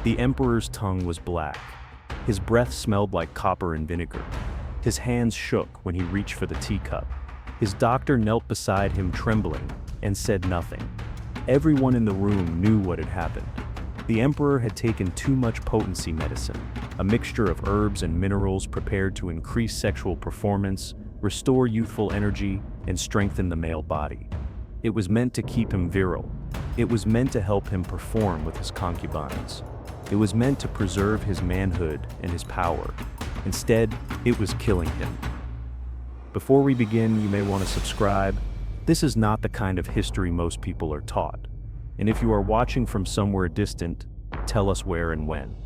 The emperor's tongue was black. His breath smelled like copper and vinegar. His hands shook when he reached for the teacup. His doctor knelt beside him trembling and said nothing. Everyone in the room knew what had happened. The emperor had taken too much potency medicine, a mixture of herbs and minerals prepared to increase sexual performance, restore youthful energy, and strengthen the male body. It was meant to keep him virile. It was meant to help him perform with his concubines. It was meant to preserve his manhood and his power. Instead, it was killing him. Before we begin, you may want to subscribe. This is not the kind of history most people are taught. And if you are watching from somewhere distant, tell us where and when.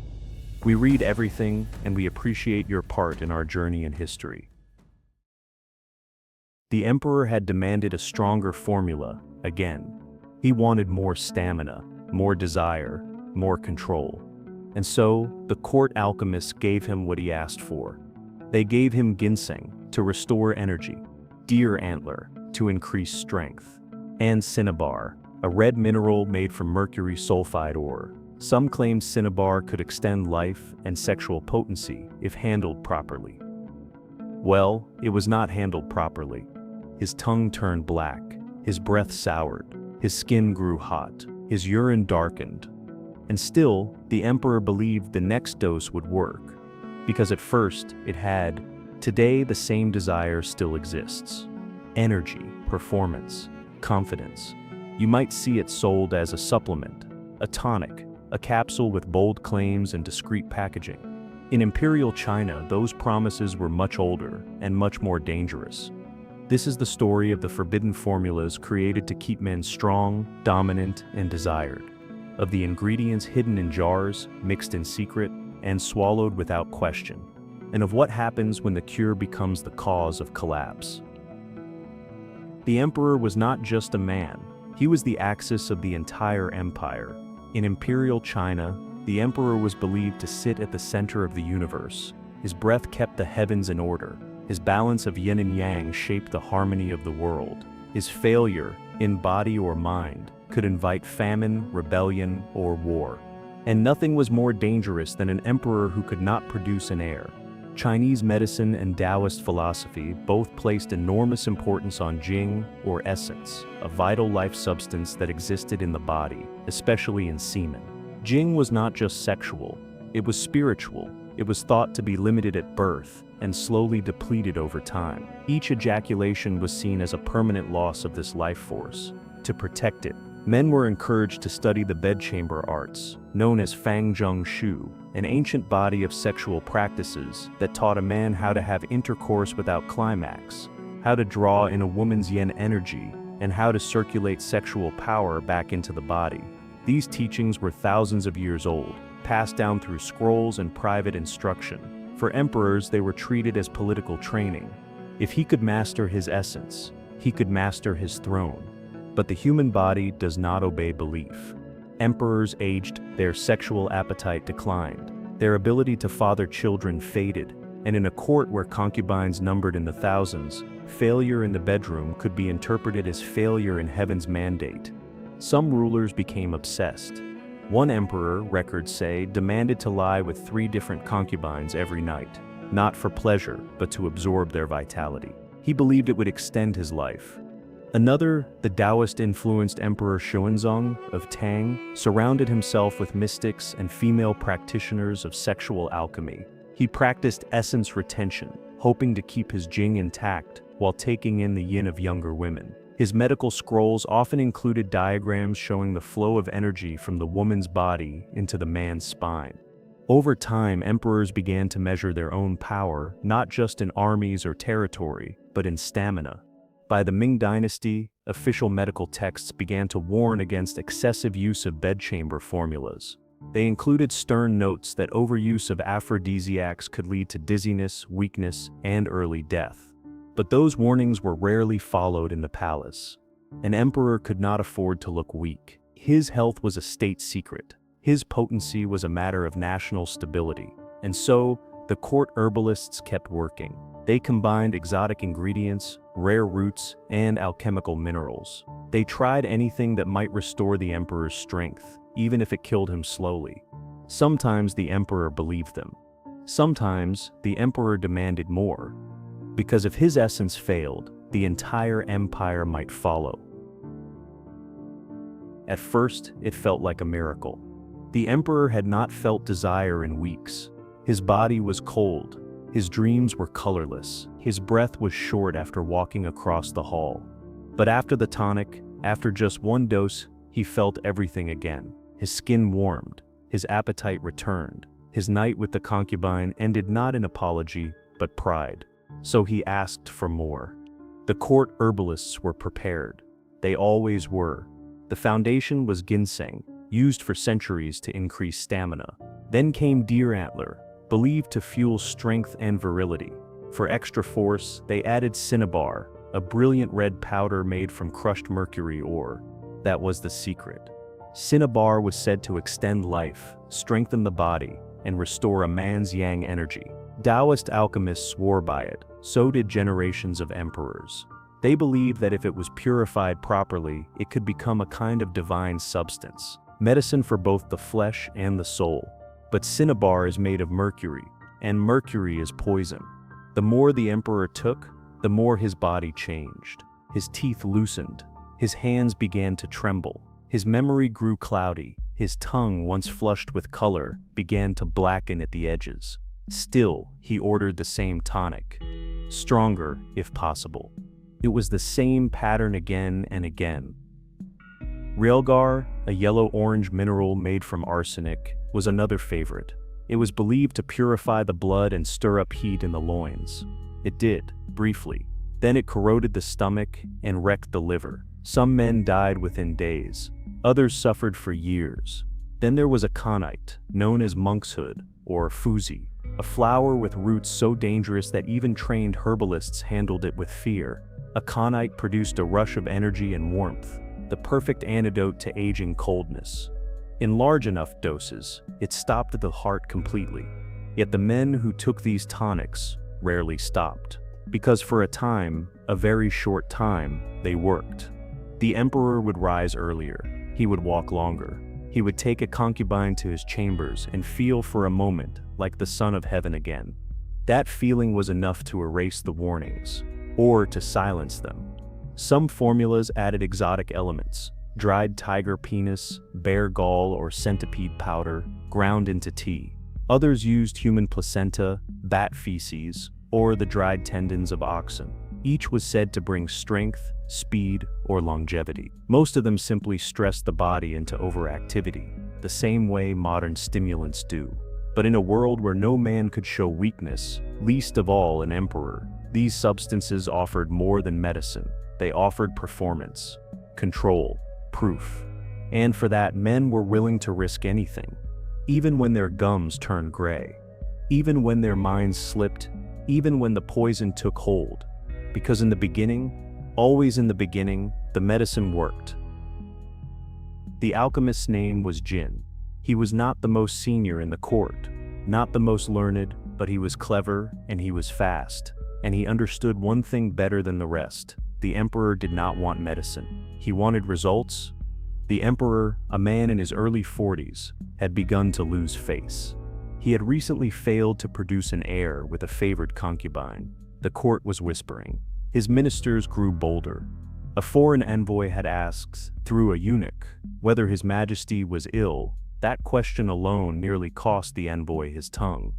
We read everything, and we appreciate your part in our journey in history. The emperor had demanded a stronger formula, again. He wanted more stamina, more desire, more control. And so, the court alchemists gave him what he asked for. They gave him ginseng, to restore energy, deer antler, to increase strength, and cinnabar, a red mineral made from mercury sulfide ore. Some claimed cinnabar could extend life and sexual potency if handled properly. Well, it was not handled properly. His tongue turned black, his breath soured, his skin grew hot, his urine darkened. And still, the emperor believed the next dose would work. Because at first, it had. Today, the same desire still exists. Energy, performance, confidence. You might see it sold as a supplement, a tonic, a capsule with bold claims and discreet packaging. In Imperial China, those promises were much older and much more dangerous. This is the story of the forbidden formulas created to keep men strong, dominant, and desired. Of the ingredients hidden in jars, mixed in secret, and swallowed without question. And of what happens when the cure becomes the cause of collapse. The emperor was not just a man, he was the axis of the entire empire. In Imperial China, the emperor was believed to sit at the center of the universe. His breath kept the heavens in order. His balance of yin and yang shaped the harmony of the world. His failure, in body or mind, could invite famine, rebellion, or war. And nothing was more dangerous than an emperor who could not produce an heir. Chinese medicine and Taoist philosophy both placed enormous importance on Jing, or essence, a vital life substance that existed in the body, especially in semen. Jing was not just sexual, it was spiritual. It was thought to be limited at birth and slowly depleted over time. Each ejaculation was seen as a permanent loss of this life force. To protect it, men were encouraged to study the bedchamber arts, known as Fangzheng Shu, an ancient body of sexual practices that taught a man how to have intercourse without climax, how to draw in a woman's yin energy, and how to circulate sexual power back into the body. These teachings were thousands of years old, passed down through scrolls and private instruction. For emperors, they were treated as political training. If he could master his essence, he could master his throne. But the human body does not obey belief. Emperors aged, their sexual appetite declined. Their ability to father children faded, and in a court where concubines numbered in the thousands, failure in the bedroom could be interpreted as failure in heaven's mandate. Some rulers became obsessed. One emperor, records say, demanded to lie with 3 different concubines every night, not for pleasure, but to absorb their vitality. He believed it would extend his life. Another, the Taoist-influenced Emperor Xuanzang of Tang, surrounded himself with mystics and female practitioners of sexual alchemy. He practiced essence retention, hoping to keep his Jing intact while taking in the yin of younger women. His medical scrolls often included diagrams showing the flow of energy from the woman's body into the man's spine. Over time, emperors began to measure their own power, not just in armies or territory, but in stamina. By the Ming dynasty, official medical texts began to warn against excessive use of bedchamber formulas. They included stern notes that overuse of aphrodisiacs could lead to dizziness, weakness, and early death. But those warnings were rarely followed in the palace. An emperor could not afford to look weak. His health was a state secret. His potency was a matter of national stability. And so, the court herbalists kept working. They combined exotic ingredients, rare roots, and alchemical minerals. They tried anything that might restore the emperor's strength, even if it killed him slowly. Sometimes the emperor believed them. Sometimes the emperor demanded more, because if his essence failed, the entire empire might follow. At first, it felt like a miracle. The emperor had not felt desire in weeks. His body was cold, his dreams were colorless, his breath was short after walking across the hall. But after the tonic, after just one dose, he felt everything again. His skin warmed, his appetite returned. His night with the concubine ended not in apology, but pride. So he asked for more. The court herbalists were prepared. They always were. The foundation was ginseng, used for centuries to increase stamina. Then came deer antler, believed to fuel strength and virility. For extra force, they added cinnabar, a brilliant red powder made from crushed mercury ore. That was the secret. Cinnabar was said to extend life, strengthen the body, and restore a man's yang energy. Taoist alchemists swore by it, so did generations of emperors. They believed that if it was purified properly, it could become a kind of divine substance, medicine for both the flesh and the soul. But cinnabar is made of mercury, and mercury is poison. The more the emperor took, the more his body changed. His teeth loosened, his hands began to tremble, his memory grew cloudy, his tongue, once flushed with color, began to blacken at the edges. Still, he ordered the same tonic, stronger if possible. It was the same pattern again and again. Realgar, a yellow-orange mineral made from arsenic, was another favorite. It was believed to purify the blood and stir up heat in the loins. It did, briefly. Then it corroded the stomach and wrecked the liver. Some men died within days. Others suffered for years. Then there was aconite, known as monkshood, or fuzi, a flower with roots so dangerous that even trained herbalists handled it with fear. Aconite produced a rush of energy and warmth, the perfect antidote to aging coldness. In large enough doses, it stopped the heart completely. Yet the men who took these tonics rarely stopped, because for a time, a very short time, they worked. The emperor would rise earlier, he would walk longer, he would take a concubine to his chambers and feel for a moment like the son of heaven again. That feeling was enough to erase the warnings, or to silence them. Some formulas added exotic elements, dried tiger penis, bear gall, or centipede powder, ground into tea. Others used human placenta, bat feces, or the dried tendons of oxen. Each was said to bring strength, speed, or longevity. Most of them simply stressed the body into overactivity, the same way modern stimulants do. But in a world where no man could show weakness, least of all an emperor, these substances offered more than medicine. They offered performance, control, proof. And for that, men were willing to risk anything, even when their gums turned gray, even when their minds slipped, even when the poison took hold. Because in the beginning, always in the beginning, the medicine worked. The alchemist's name was Jin. He was not the most senior in the court, not the most learned, but he was clever and he was fast. And he understood one thing better than the rest. The emperor did not want medicine. He wanted results. The emperor, a man in his early 40s, had begun to lose face. He had recently failed to produce an heir with a favored concubine. The court was whispering. His ministers grew bolder. A foreign envoy had asked, through a eunuch, whether his majesty was ill. That question alone nearly cost the envoy his tongue.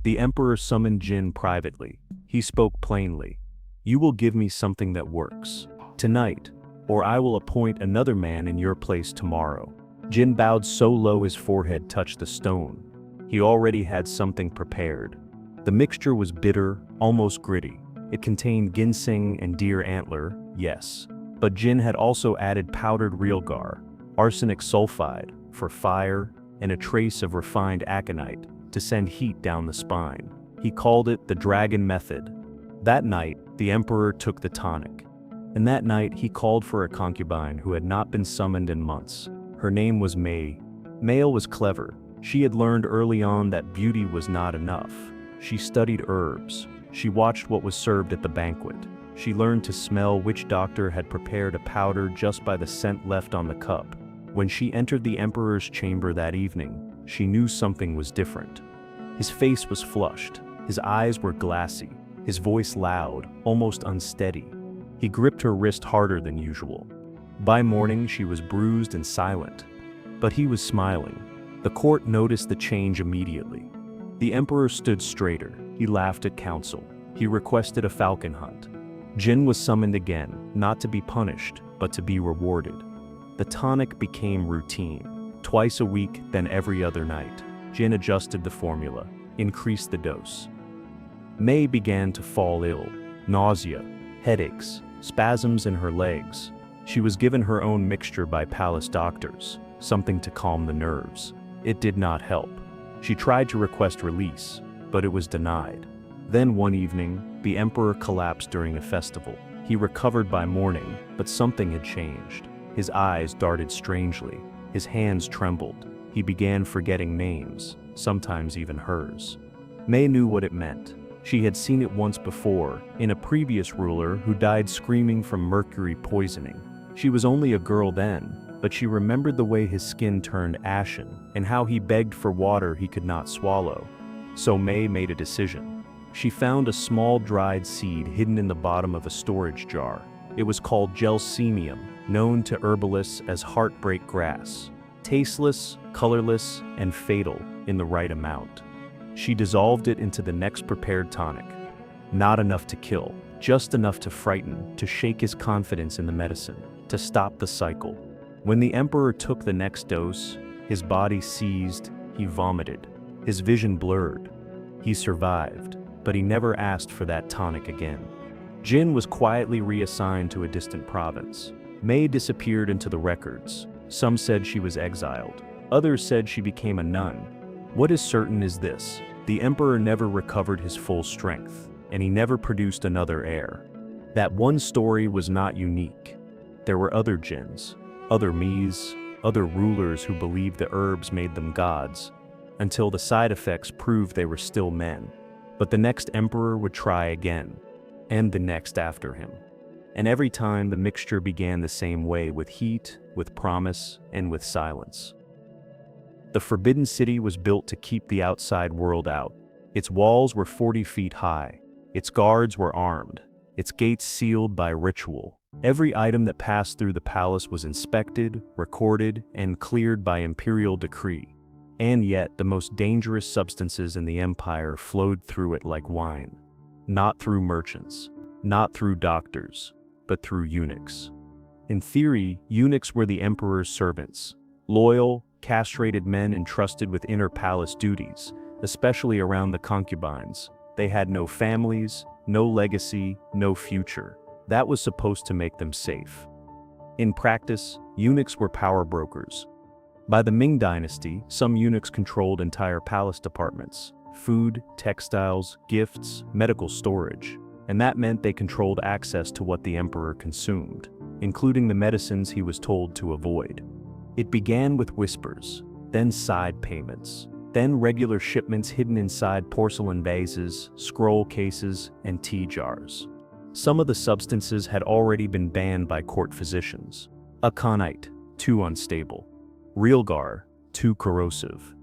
The emperor summoned Jin privately. He spoke plainly. "You will give me something that works tonight, or I will appoint another man in your place tomorrow." Jin bowed so low his forehead touched the stone. He already had something prepared. The mixture was bitter, almost gritty. It contained ginseng and deer antler, yes. But Jin had also added powdered realgar, arsenic sulfide, for fire, and a trace of refined aconite, to send heat down the spine. He called it the dragon method. That night, the emperor took the tonic. And that night, he called for a concubine who had not been summoned in months. Her name was Mei. Mei was clever. She had learned early on that beauty was not enough. She studied herbs. She watched what was served at the banquet. She learned to smell which doctor had prepared a powder just by the scent left on the cup. When she entered the emperor's chamber that evening, she knew something was different. His face was flushed, his eyes were glassy, his voice loud, almost unsteady. He gripped her wrist harder than usual. By morning, she was bruised and silent. But he was smiling. The court noticed the change immediately. The emperor stood straighter. He laughed at counsel. He requested a falcon hunt. Jin was summoned again, not to be punished, but to be rewarded. The tonic became routine. Twice a week, then every other night. Jin adjusted the formula, increased the dose. May began to fall ill. Nausea, headaches, spasms in her legs. She was given her own mixture by palace doctors, something to calm the nerves. It did not help. She tried to request release, but it was denied. Then one evening, the emperor collapsed during a festival. He recovered by morning, but something had changed. His eyes darted strangely. His hands trembled. He began forgetting names, sometimes even hers. May knew what it meant. She had seen it once before, in a previous ruler who died screaming from mercury poisoning. She was only a girl then, but she remembered the way his skin turned ashen and how he begged for water he could not swallow. So May made a decision. She found a small dried seed hidden in the bottom of a storage jar. It was called gelsemium, known to herbalists as heartbreak grass. Tasteless, colorless, and fatal in the right amount. She dissolved it into the next prepared tonic. Not enough to kill, just enough to frighten, to shake his confidence in the medicine, to stop the cycle. When the emperor took the next dose, his body seized, he vomited. His vision blurred. He survived, but he never asked for that tonic again. Jin was quietly reassigned to a distant province. May disappeared into the records. Some said she was exiled. Others said she became a nun. What is certain is this: the emperor never recovered his full strength, and he never produced another heir. That one story was not unique. There were other Jins, other Mis, other rulers who believed the herbs made them gods, until the side effects proved they were still men. But the next emperor would try again, and the next after him. And every time the mixture began the same way, with heat, with promise, and with silence. The Forbidden City was built to keep the outside world out. Its walls were 40 feet high. Its guards were armed. Its gates sealed by ritual. Every item that passed through the palace was inspected, recorded, and cleared by imperial decree. And yet, the most dangerous substances in the empire flowed through it like wine. Not through merchants, not through doctors, but through eunuchs. In theory, eunuchs were the emperor's servants, loyal, castrated men entrusted with inner palace duties, especially around the concubines. They had no families, no legacy, no future. That was supposed to make them safe. In practice, eunuchs were power brokers. By the Ming dynasty, some eunuchs controlled entire palace departments: food, textiles, gifts, medical storage. And that meant they controlled access to what the emperor consumed, including the medicines he was told to avoid. It began with whispers, then side payments, then regular shipments hidden inside porcelain vases, scroll cases, and tea jars. Some of the substances had already been banned by court physicians. Aconite, too unstable. Realgar, too corrosive.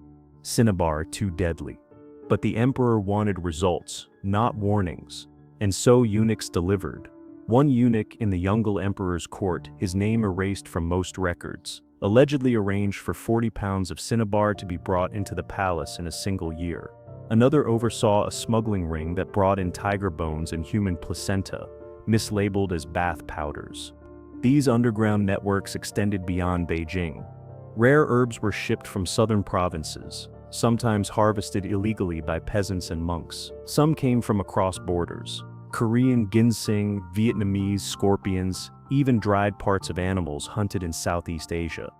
Cinnabar, too deadly. But the emperor wanted results, not warnings. And so eunuchs delivered. One eunuch in the Yongle emperor's court, his name erased from most records, allegedly arranged for 40 pounds of cinnabar to be brought into the palace in a single year. Another oversaw a smuggling ring that brought in tiger bones and human placenta, mislabeled as bath powders. These underground networks extended beyond Beijing. Rare herbs were shipped from southern provinces, sometimes harvested illegally by peasants and monks. Some came from across borders. Korean ginseng, Vietnamese scorpions, even dried parts of animals hunted in Southeast Asia.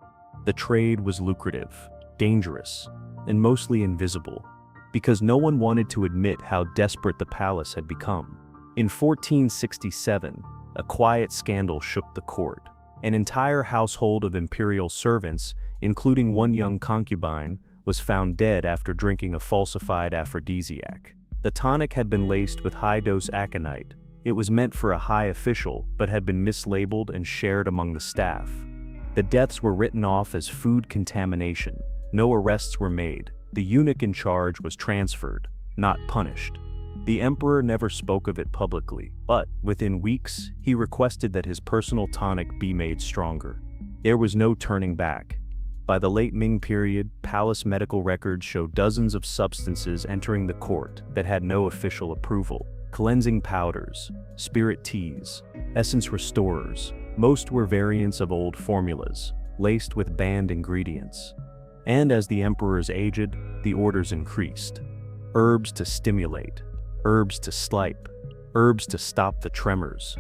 The trade was lucrative, dangerous, and mostly invisible, because no one wanted to admit how desperate the palace had become. In 1467, a quiet scandal shook the court. An entire household of imperial servants, including one young concubine, was found dead after drinking a falsified aphrodisiac. The tonic had been laced with high-dose aconite. It was meant for a high official, but had been mislabeled and shared among the staff. The deaths were written off as food contamination, No arrests were made. The eunuch in charge was transferred, not punished. The emperor never spoke of it publicly, but within weeks, he requested that his personal tonic be made stronger. There was no turning back. By the late Ming period, palace medical records show dozens of substances entering the court that had no official approval. Cleansing powders, spirit teas, essence restorers. Most were variants of old formulas, laced with banned ingredients. And as the emperors aged, the orders increased. Herbs to stimulate, herbs to slipe, herbs to stop the tremors.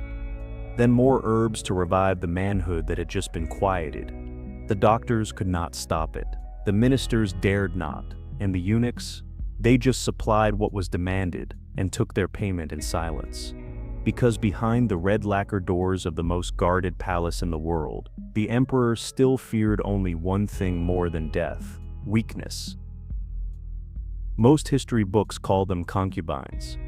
Then more herbs to revive the manhood that had just been quieted. The doctors could not stop it. The ministers dared not. And the eunuchs? They just supplied what was demanded and took their payment in silence. Because behind the red lacquer doors of the most guarded palace in the world, the emperor still feared only one thing more than death: weakness. Most history books call them concubines.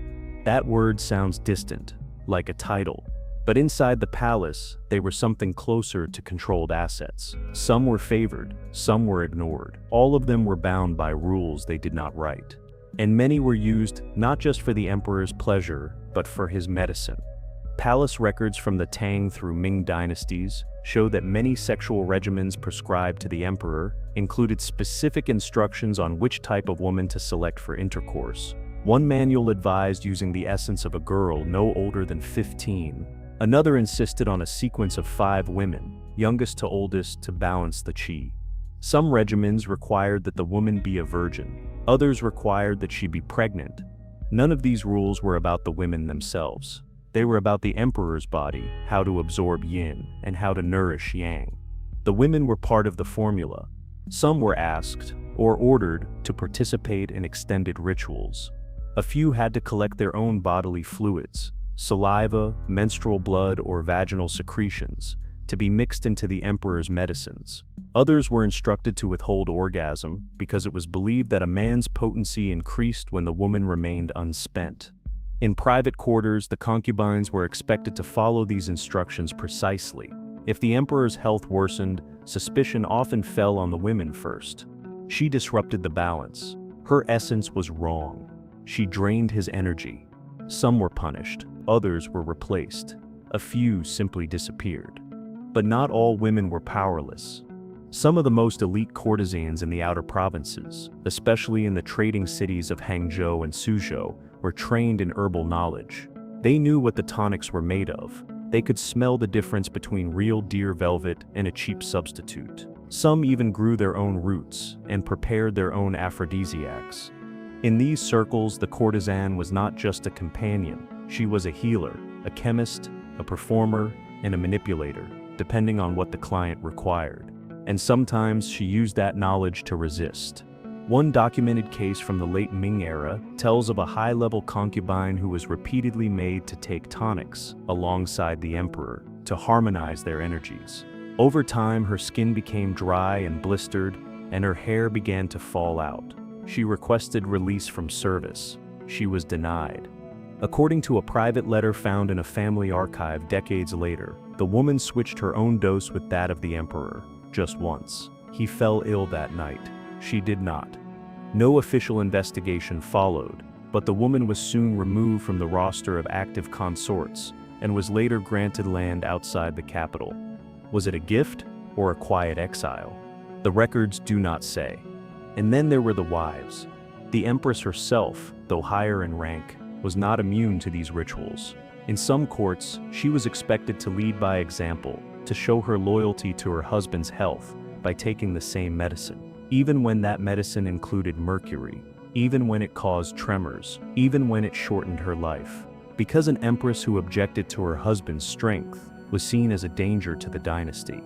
That word sounds distant, like a title. But inside the palace, they were something closer to controlled assets. Some were favored, some were ignored. All of them were bound by rules they did not write. And many were used not just for the emperor's pleasure, but for his medicine. Palace records from the Tang through Ming dynasties show that many sexual regimens prescribed to the emperor included specific instructions on which type of woman to select for intercourse. One manual advised using the essence of a girl no older than 15. Another insisted on a sequence of 5 women, youngest to oldest, to balance the qi. Some regimens required that the woman be a virgin. Others required that she be pregnant. None of these rules were about the women themselves. They were about the emperor's body, how to absorb yin, and how to nourish yang. The women were part of the formula. Some were asked, or ordered, to participate in extended rituals. A few had to collect their own bodily fluids, saliva, menstrual blood, or vaginal secretions, to be mixed into the emperor's medicines. Others were instructed to withhold orgasm because it was believed that a man's potency increased when the woman remained unspent. In private quarters, the concubines were expected to follow these instructions precisely. If the emperor's health worsened, suspicion often fell on the women first. She disrupted the balance. Her essence was wrong. She drained his energy. Some were punished, others were replaced. A few simply disappeared. But not all women were powerless. Some of the most elite courtesans in the outer provinces, especially in the trading cities of Hangzhou and Suzhou, were trained in herbal knowledge. They knew what the tonics were made of. They could smell the difference between real deer velvet and a cheap substitute. Some even grew their own roots and prepared their own aphrodisiacs. In these circles, the courtesan was not just a companion. She was a healer, a chemist, a performer, and a manipulator, depending on what the client required. And sometimes she used that knowledge to resist. One documented case from the late Ming era tells of a high-level concubine who was repeatedly made to take tonics alongside the emperor to harmonize their energies. Over time, her skin became dry and blistered, and her hair began to fall out. She requested release from service. She was denied. According to a private letter found in a family archive decades later, the woman switched her own dose with that of the emperor, just once. He fell ill that night. She did not. No official investigation followed, but the woman was soon removed from the roster of active consorts and was later granted land outside the capital. Was it a gift or a quiet exile? The records do not say. And then there were the wives. The empress herself, though higher in rank, was not immune to these rituals. In some courts, she was expected to lead by example, to show her loyalty to her husband's health by taking the same medicine, even when that medicine included mercury, even when it caused tremors, even when it shortened her life. Because an empress who objected to her husband's strength was seen as a danger to the dynasty.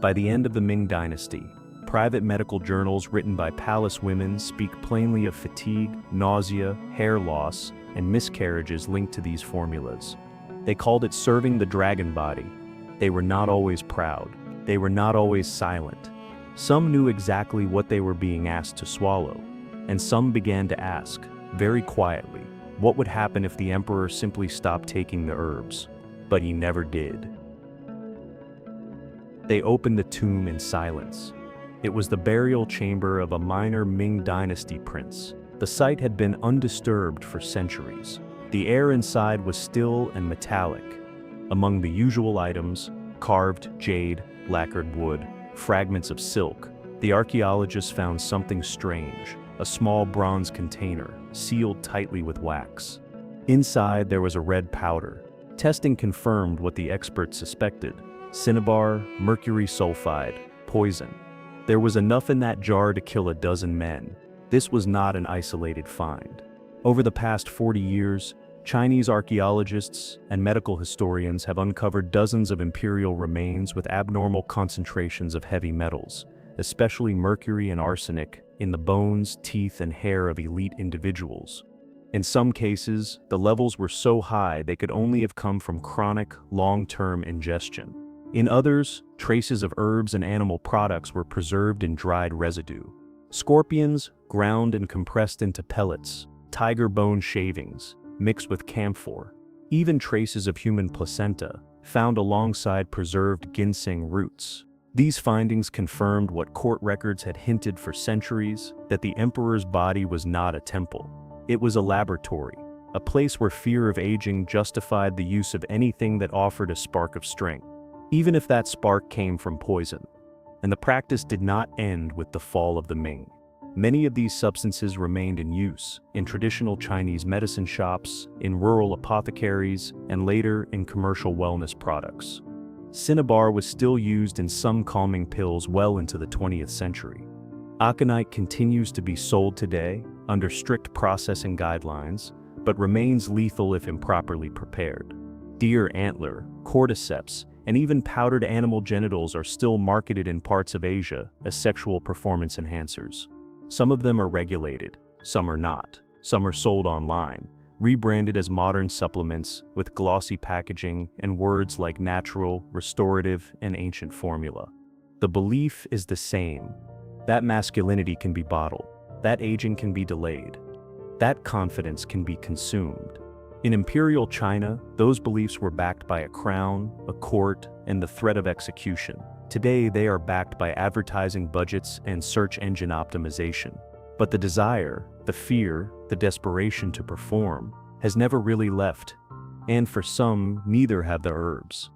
By the end of the Ming dynasty, private medical journals written by palace women speak plainly of fatigue, nausea, hair loss, and miscarriages linked to these formulas. They called it serving the dragon body. They were not always proud. They were not always silent. Some knew exactly what they were being asked to swallow, and some began to ask, very quietly, what would happen if the emperor simply stopped taking the herbs. But he never did. They opened the tomb in silence. It was the burial chamber of a minor Ming dynasty prince. The site had been undisturbed for centuries. The air inside was still and metallic. Among the usual items, carved jade, lacquered wood, fragments of silk, the archaeologists found something strange, a small bronze container, sealed tightly with wax. Inside there was a red powder. Testing confirmed what the experts suspected: cinnabar, mercury sulfide, poison. There was enough in that jar to kill a dozen men. This was not an isolated find. Over the past 40 years, Chinese archaeologists and medical historians have uncovered dozens of imperial remains with abnormal concentrations of heavy metals, especially mercury and arsenic, in the bones, teeth, and hair of elite individuals. In some cases, the levels were so high they could only have come from chronic, long-term ingestion. In others, traces of herbs and animal products were preserved in dried residue. Scorpions, ground and compressed into pellets, tiger bone shavings, mixed with camphor, even traces of human placenta, found alongside preserved ginseng roots. These findings confirmed what court records had hinted for centuries, that the emperor's body was not a temple. It was a laboratory, a place where fear of aging justified the use of anything that offered a spark of strength, even if that spark came from poison. And the practice did not end with the fall of the Ming. Many of these substances remained in use, in traditional Chinese medicine shops, in rural apothecaries, and later in commercial wellness products. Cinnabar was still used in some calming pills well into the 20th century. Aconite continues to be sold today, under strict processing guidelines, but remains lethal if improperly prepared. Deer antler, cordyceps, and even powdered animal genitals are still marketed in parts of Asia as sexual performance enhancers. Some of them are regulated, some are not. Some are sold online, rebranded as modern supplements with glossy packaging and words like natural, restorative, and ancient formula. The belief is the same. That masculinity can be bottled. That aging can be delayed. That confidence can be consumed. In Imperial China, those beliefs were backed by a crown, a court, and the threat of execution. Today, they are backed by advertising budgets and search engine optimization. But the desire, the fear, the desperation to perform has never really left. And for some, neither have the herbs.